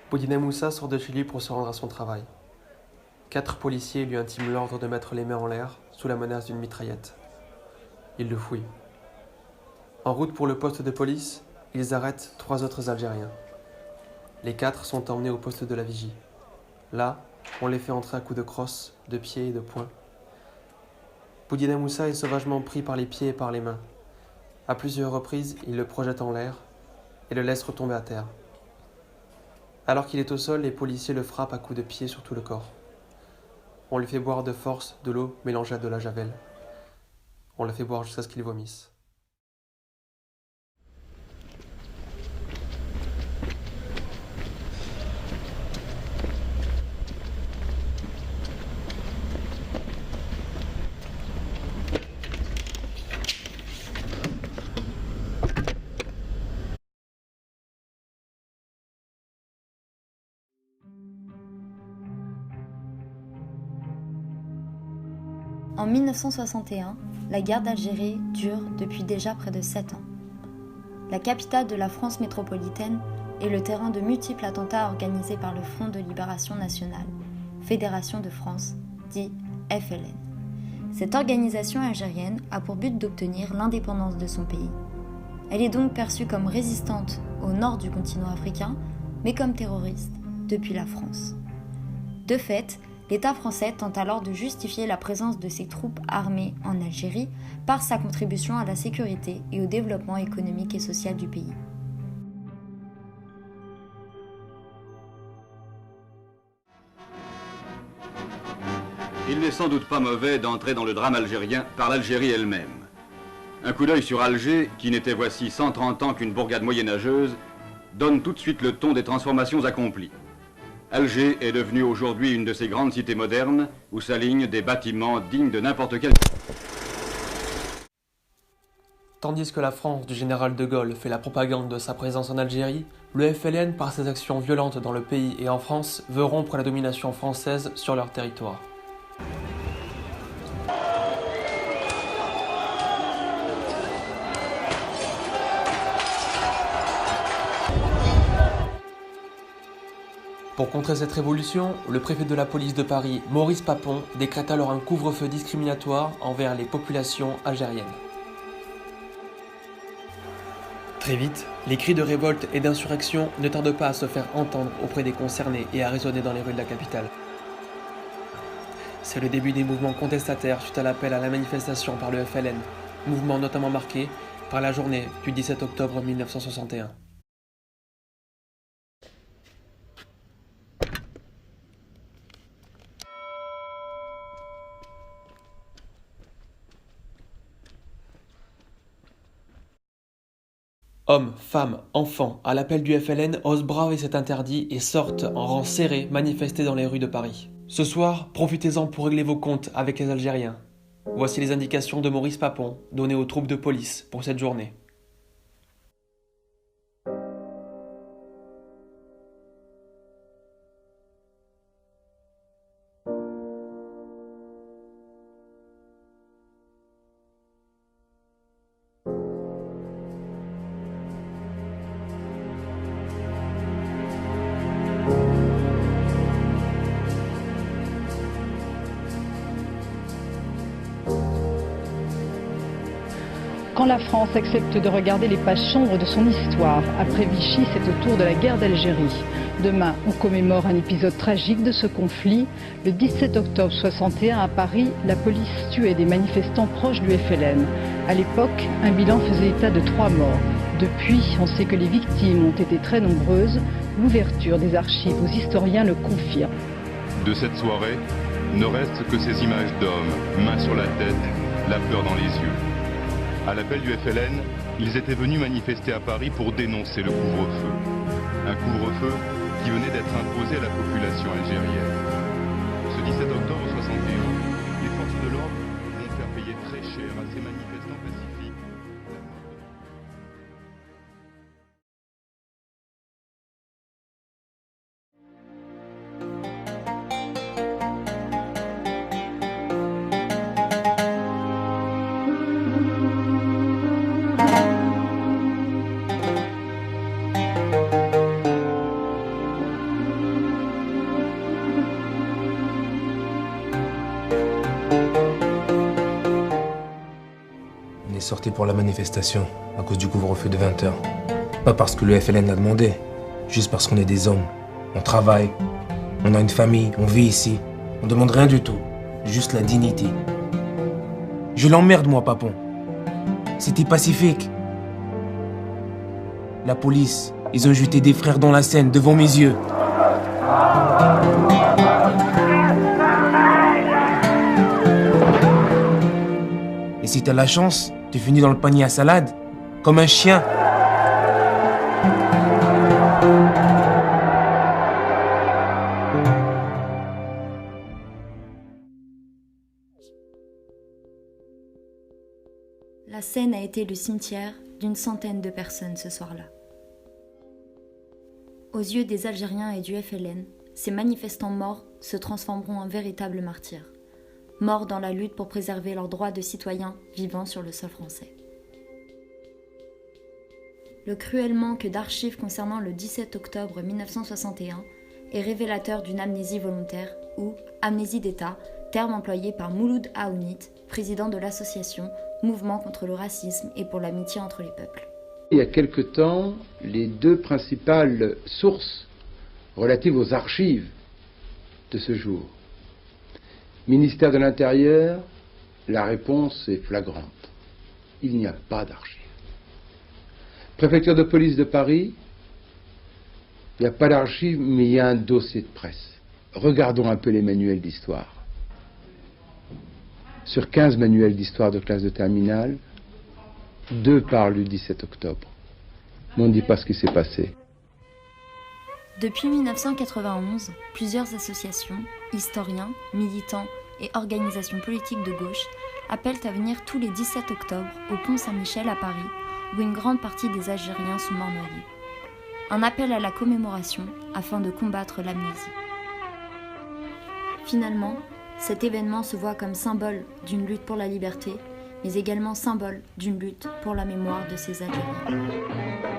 Boudina Moussa sort de chez lui pour se rendre à son travail. 4 policiers lui intiment l'ordre de mettre les mains en l'air sous la menace d'une mitraillette. Ils le fouillent. En route pour le poste de police, ils arrêtent 3 autres Algériens. Les 4 sont emmenés au poste de la vigie. Là, on les fait entrer à coups de crosse, de pied et de poing. Boudina Moussa est sauvagement pris par les pieds et par les mains. À plusieurs reprises, il le projette en l'air et le laisse retomber à terre. Alors qu'il est au sol, les policiers le frappent à coups de pied sur tout le corps. On lui fait boire de force de l'eau mélangée à de la javel. On le fait boire jusqu'à ce qu'il vomisse. En 1961, la guerre d'Algérie dure depuis déjà près de 7 ans. La capitale de la France métropolitaine est le terrain de multiples attentats organisés par le Front de Libération Nationale, Fédération de France, dit FLN. Cette organisation algérienne a pour but d'obtenir l'indépendance de son pays. Elle est donc perçue comme résistante au nord du continent africain, mais comme terroriste depuis la France. De fait, l'État français tente alors de justifier la présence de ses troupes armées en Algérie par sa contribution à la sécurité et au développement économique et social du pays. Il n'est sans doute pas mauvais d'entrer dans le drame algérien par l'Algérie elle-même. Un coup d'œil sur Alger, qui n'était voici 130 ans qu'une bourgade moyenâgeuse, donne tout de suite le ton des transformations accomplies. Alger est devenue aujourd'hui une de ces grandes cités modernes où s'alignent des bâtiments dignes de n'importe quel... Tandis que la France du général de Gaulle fait la propagande de sa présence en Algérie, le FLN, par ses actions violentes dans le pays et en France, veut rompre la domination française sur leur territoire. Pour contrer cette révolution, le préfet de la police de Paris, Maurice Papon, décrète alors un couvre-feu discriminatoire envers les populations algériennes. Très vite, les cris de révolte et d'insurrection ne tardent pas à se faire entendre auprès des concernés et à résonner dans les rues de la capitale. C'est le début des mouvements contestataires suite à l'appel à la manifestation par le FLN, mouvement notamment marqué par la journée du 17 octobre 1961. Hommes, femmes, enfants, à l'appel du FLN, osent braver cet interdit et sortent en rang serré manifester dans les rues de Paris. Ce soir, profitez-en pour régler vos comptes avec les Algériens. Voici les indications de Maurice Papon, données aux troupes de police pour cette journée. Quand la France accepte de regarder les pages sombres de son histoire, après Vichy, c'est au tour de la guerre d'Algérie. Demain, on commémore un épisode tragique de ce conflit. Le 17 octobre 61, à Paris, la police tuait des manifestants proches du FLN. À l'époque, un bilan faisait état de 3 morts. Depuis, on sait que les victimes ont été très nombreuses. L'ouverture des archives aux historiens le confirme. De cette soirée, ne restent que ces images d'hommes, mains sur la tête, la peur dans les yeux. À l'appel du FLN, ils étaient venus manifester à Paris pour dénoncer le couvre-feu. Un couvre-feu qui venait d'être imposé à la population algérienne. Ce 17 octobre 61, les forces de l'ordre vont faire payer très cher à ces manifestants pacifiques. sorti pour la manifestation, à cause du couvre-feu de 20h. Pas parce que le FLN l'a demandé, juste parce qu'on est des hommes. On travaille, on a une famille, on vit ici. On demande rien du tout, juste la dignité. Je l'emmerde, moi, papon. C'était pacifique. La police, ils ont jeté des frères dans la Seine, devant mes yeux. Et si t'as la chance, tu finis dans le panier à salade, comme un chien. La Seine a été le cimetière d'une centaine de personnes ce soir-là. Aux yeux des Algériens et du FLN, ces manifestants morts se transformeront en véritables martyrs, morts dans la lutte pour préserver leurs droits de citoyens vivant sur le sol français. Le cruel manque d'archives concernant le 17 octobre 1961 est révélateur d'une amnésie volontaire ou amnésie d'État, terme employé par Mouloud Aounit, président de l'association Mouvement contre le racisme et pour l'amitié entre les peuples. Il y a quelque temps, les deux principales sources relatives aux archives de ce jour. Ministère de l'Intérieur, la réponse est flagrante. Il n'y a pas d'archives. Préfecture de police de Paris, il n'y a pas d'archives, mais il y a un dossier de presse. Regardons un peu les manuels d'histoire. Sur 15 manuels d'histoire de classe de terminale, 2 parlent du 17 octobre. Mais on ne dit pas ce qui s'est passé. Depuis 1991, plusieurs associations, historiens, militants et organisations politiques de gauche appellent à venir tous les 17 octobre au pont Saint-Michel à Paris, où une grande partie des Algériens sont morts noyés. Un appel à la commémoration afin de combattre l'amnésie. Finalement, cet événement se voit comme symbole d'une lutte pour la liberté, mais également symbole d'une lutte pour la mémoire de ces Algériens.